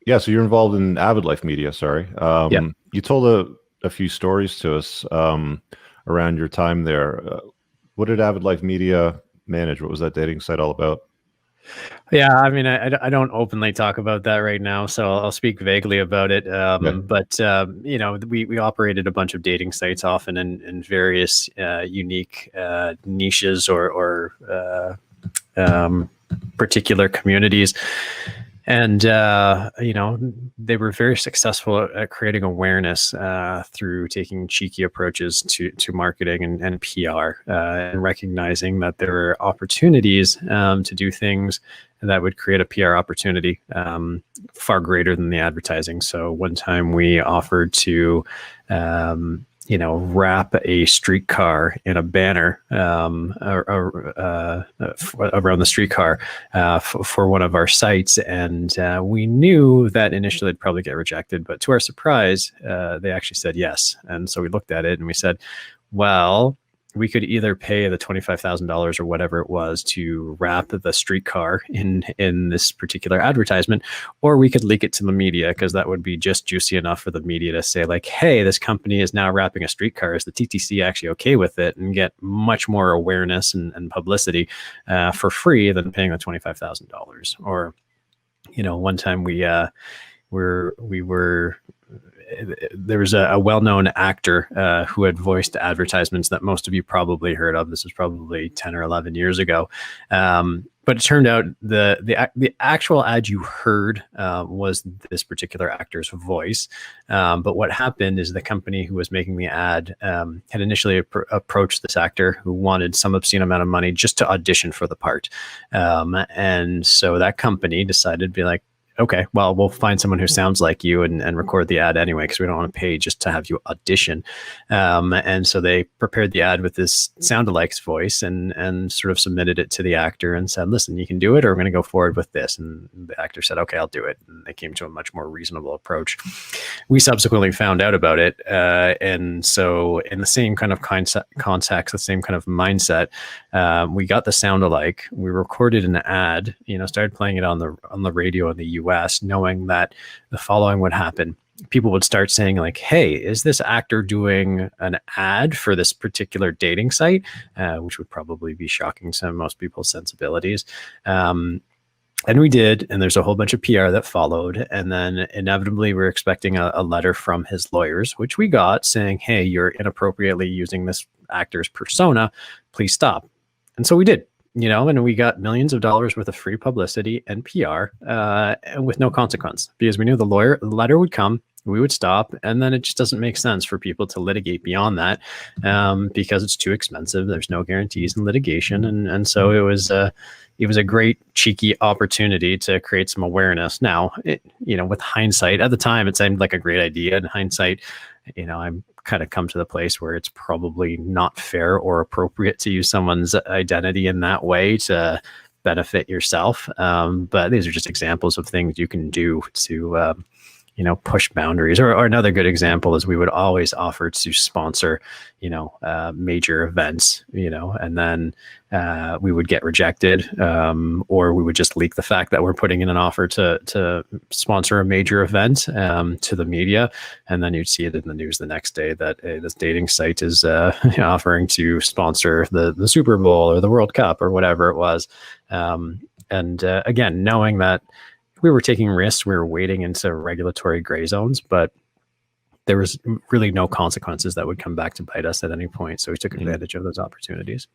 Yeah, so you're involved in Avid Life Media, sorry. Yeah. You told a few stories to us around your time there. What did Avid Life Media manage? What was that dating site all about? Yeah, I mean, I don't openly talk about that right now, so I'll speak vaguely about it. Yeah. But we operated a bunch of dating sites, often in various unique niches or particular communities. And they were very successful at creating awareness through taking cheeky approaches to marketing and PR, and recognizing that there were opportunities to do things that would create a PR opportunity far greater than the advertising. So one time we offered to wrap a streetcar in a banner around the streetcar for one of our sites. And we knew that initially it'd probably get rejected, but to our surprise, they actually said yes. And so we looked at it and we said, well, we could either pay the $25,000 or whatever it was to wrap the streetcar in this particular advertisement, or we could leak it to the media, because that would be just juicy enough for the media to say, like, hey, this company is now wrapping a streetcar. Is the TTC actually okay with it? And get much more awareness and publicity for free than paying the $25,000. Or, one time we were there was a well-known actor who had voiced advertisements that most of you probably heard of. This was probably 10 or 11 years ago. But it turned out the actual ad you heard was this particular actor's voice. But what happened is the company who was making the ad had initially approached this actor who wanted some obscene amount of money just to audition for the part. And so that company decided to be like, okay, well, we'll find someone who sounds like you and record the ad anyway, because we don't want to pay just to have you audition. And so they prepared the ad with this sound-alikes voice and sort of submitted it to the actor and said, listen, you can do it, or we're going to go forward with this. And the actor said, okay, I'll do it. And they came to a much more reasonable approach. We subsequently found out about it. And so in the same kind of context, the same kind of mindset, we got the sound-alike. We recorded an ad, started playing it on the radio in the US, knowing that the following would happen. People would start saying, like, hey, is this actor doing an ad for this particular dating site? Which would probably be shocking to most people's sensibilities. And we did, and there's a whole bunch of PR that followed. And then inevitably we're expecting a letter from his lawyers, which we got, saying, hey, you're inappropriately using this actor's persona. Please stop. And so we did. And we got millions of dollars worth of free publicity and PR with no consequence, because we knew the letter would come, we would stop, and then it just doesn't make sense for people to litigate beyond that because it's too expensive. There's no guarantees in litigation, and so it was a great cheeky opportunity to create some awareness. Now, with hindsight, at the time it seemed like a great idea. In hindsight, I'm kind of come to the place where it's probably not fair or appropriate to use someone's identity in that way to benefit yourself. But these are just examples of things you can do to push boundaries. Or another good example is we would always offer to sponsor, major events, and then we would get rejected, or we would just leak the fact that we're putting in an offer to sponsor a major event to the media. And then you'd see it in the news the next day that this dating site is offering to sponsor the Super Bowl or the World Cup or whatever it was. And again, knowing that we were taking risks, we were wading into regulatory gray zones, but there was really no consequences that would come back to bite us at any point. So we took advantage of those opportunities.